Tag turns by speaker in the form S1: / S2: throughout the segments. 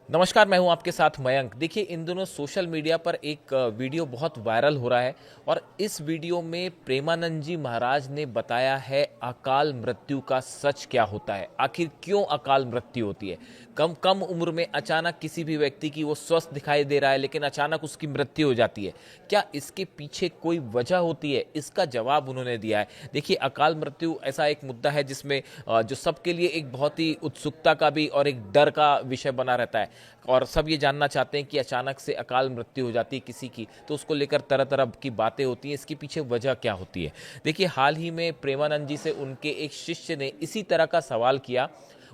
S1: नमस्कार, मैं हूं आपके साथ मयंक। देखिए, इन दिनों सोशल मीडिया पर एक वीडियो बहुत वायरल हो रहा है और इस वीडियो में प्रेमानंद जी महाराज ने बताया है अकाल मृत्यु का सच क्या होता है। आखिर क्यों अकाल मृत्यु होती है। कम कम उम्र में अचानक किसी भी व्यक्ति की वो स्वस्थ दिखाई दे रहा है लेकिन अचानक उसकी मृत्यु हो जाती है। क्या इसके पीछे कोई वजह होती है? इसका जवाब उन्होंने दिया है। देखिए, अकाल मृत्यु ऐसा एक मुद्दा है जिसमें जो सबके लिए एक बहुत ही उत्सुकता का भी और एक डर का विषय बना रहता है और सब ये जानना चाहते हैं कि अचानक से अकाल मृत्यु हो जाती है किसी की तो उसको लेकर तरह तरह की बातें होती हैं। इसके पीछे वजह क्या होती है? देखिए, हाल ही में प्रेमानंद जी से उनके एक शिष्य ने इसी तरह का सवाल किया।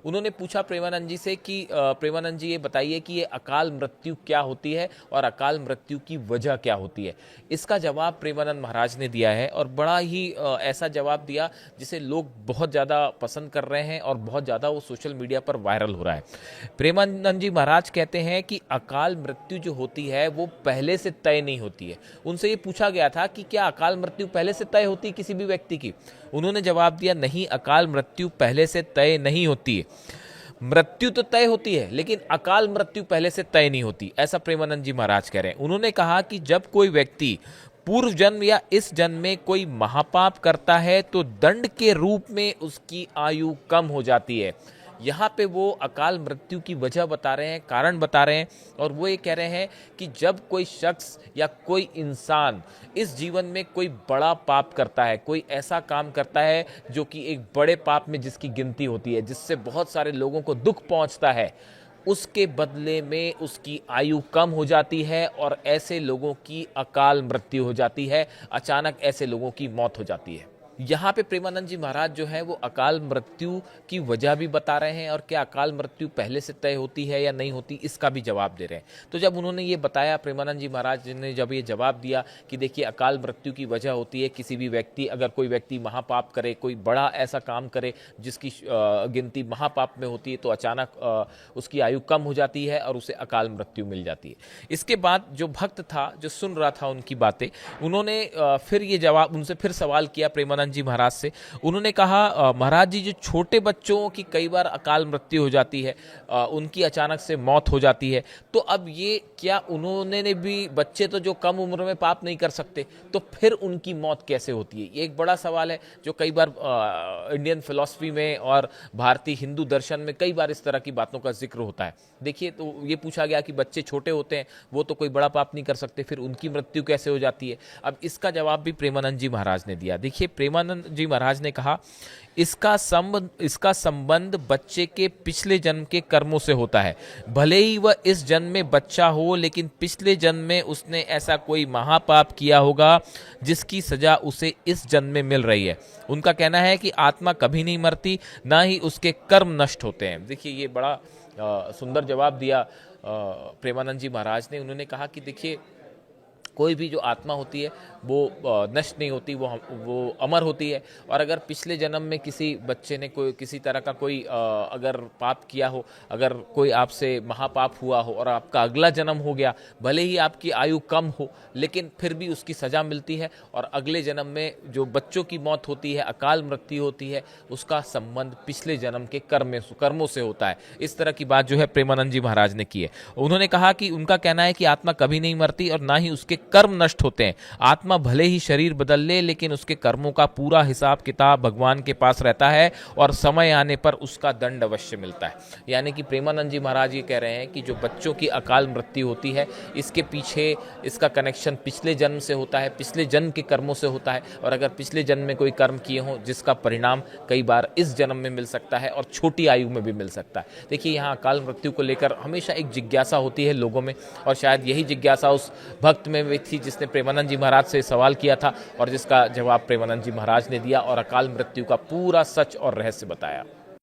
S1: उन्होंने पूछा प्रेमानंद जी से कि प्रेमानंद जी, ये बताइए कि ये अकाल मृत्यु क्या होती है और अकाल मृत्यु की वजह क्या होती है। इसका जवाब प्रेमानंद महाराज ने दिया है और बड़ा ही ऐसा जवाब दिया जिसे लोग बहुत ज़्यादा पसंद कर रहे हैं और बहुत ज़्यादा वो सोशल मीडिया पर वायरल हो रहा है। प्रेमानंद जी महाराज कहते हैं कि अकाल मृत्यु जो होती है वो पहले से तय नहीं होती है। उनसे ये पूछा गया था कि क्या अकाल मृत्यु पहले से तय होती है किसी भी व्यक्ति की। उन्होंने जवाब दिया, नहीं, अकाल मृत्यु पहले से तय नहीं होती है। मृत्यु तो तय होती है लेकिन अकाल मृत्यु पहले से तय नहीं होती, ऐसा प्रेमानंद जी महाराज कह रहे हैं। उन्होंने कहा कि जब कोई व्यक्ति पूर्व जन्म या इस जन्म में कोई महापाप करता है तो दंड के रूप में उसकी आयु कम हो जाती है। यहाँ पे वो अकाल मृत्यु की वजह बता रहे हैं, कारण बता रहे हैं और वो ये कह रहे हैं कि जब कोई शख्स या कोई इंसान इस जीवन में कोई बड़ा पाप करता है, कोई ऐसा काम करता है जो कि एक बड़े पाप में जिसकी गिनती होती है, जिससे बहुत सारे लोगों को दुख पहुंचता है, उसके बदले में उसकी आयु कम हो जाती है और ऐसे लोगों की अकाल मृत्यु हो जाती है। अचानक ऐसे लोगों की मौत हो जाती है। यहाँ पे प्रेमानंद जी महाराज जो है वो अकाल मृत्यु की वजह भी बता रहे हैं और क्या अकाल मृत्यु पहले से तय होती है या नहीं होती, इसका भी जवाब दे रहे हैं। तो जब उन्होंने ये बताया, प्रेमानंद जी महाराज ने जब ये जवाब दिया कि देखिए, अकाल मृत्यु की वजह होती है किसी भी व्यक्ति, अगर कोई व्यक्ति महापाप करे, कोई बड़ा ऐसा काम करे जिसकी गिनती महापाप में होती है तो अचानक उसकी आयु कम हो जाती है और उसे अकाल मृत्यु मिल जाती है। इसके बाद जो भक्त था, जो सुन रहा था उनकी बातें, उन्होंने फिर ये जवाब, उनसे फिर सवाल किया प्रेमानंद जी महाराज से। उन्होंने कहा, महाराज जी, जो छोटे बच्चों की कई बार अकाल मृत्यु हो जाती है, उनकी अचानक से मौत हो जाती है, तो अब ये क्या उन्होंने ने भी, बच्चे तो जो कम उम्र में पाप नहीं कर सकते, तो फिर उनकी मौत कैसे होती है? ये एक बड़ा सवाल है जो कई बार इंडियन फिलॉसफी में और भारतीय हिंदू दर्शन में कई बार इस तरह की बातों का जिक्र होता है। देखिए, तो ये पूछा गया कि बच्चे छोटे होते हैं, वो तो कोई बड़ा पाप नहीं कर सकते, फिर उनकी मृत्यु कैसे हो जाती है? अब इसका जवाब भी प्रेमानंद जी महाराज ने दिया। देखिए, प्रेमानंद जी महाराज ने कहा, इसका संबंध बच्चे के पिछले जन्म के कर्मों से होता है। भले ही वह इस जन्म में बच्चा हो लेकिन पिछले जन्म में उसने ऐसा कोई महापाप किया होगा जिसकी सजा उसे इस जन्म में मिल रही है। उनका कहना है कि आत्मा कभी नहीं मरती, ना ही उसके कर्म नष्ट होते हैं। देखिए, ये बड़ा सुंदर जवाब दिया प्रेमानंद जी महाराज ने। उन्होंने कहा कि देखिए, कोई भी जो आत्मा होती है वो नष्ट नहीं होती, वो अमर होती है। और अगर पिछले जन्म में किसी बच्चे ने कोई किसी तरह का कोई अगर पाप किया हो, अगर कोई आपसे महापाप हुआ हो और आपका अगला जन्म हो गया, भले ही आपकी आयु कम हो लेकिन फिर भी उसकी सज़ा मिलती है और अगले जन्म में जो बच्चों की मौत होती है, अकाल मृत्यु होती है, उसका संबंध पिछले जन्म के कर्मों से होता है। इस तरह की बात जो है प्रेमानंद जी महाराज ने की है। उन्होंने कहा कि उनका कहना है कि आत्मा कभी नहीं मरती और ना ही उसके कर्म नष्ट होते हैं। आत्मा भले ही शरीर बदल ले लेकिन उसके कर्मों का पूरा हिसाब किताब भगवान के पास रहता है और समय आने पर उसका दंड अवश्य मिलता है। यानी कि प्रेमानंद जी महाराज ये कह रहे हैं कि जो बच्चों की अकाल मृत्यु होती है, इसके पीछे इसका कनेक्शन पिछले जन्म से होता है, पिछले जन्म के कर्मों से होता है। और अगर पिछले जन्म में कोई कर्म किए हों जिसका परिणाम कई बार इस जन्म में मिल सकता है और छोटी आयु में भी मिल सकता है। देखिए, यहाँ अकाल मृत्यु को लेकर हमेशा एक जिज्ञासा होती है लोगों में और शायद यही जिज्ञासा उस भक्त में भी थी जिसने प्रेमानंद जी महाराज से सवाल किया था और जिसका जवाब प्रेमानंद जी महाराज ने दिया और अकाल मृत्यु का पूरा सच और रहस्य बताया।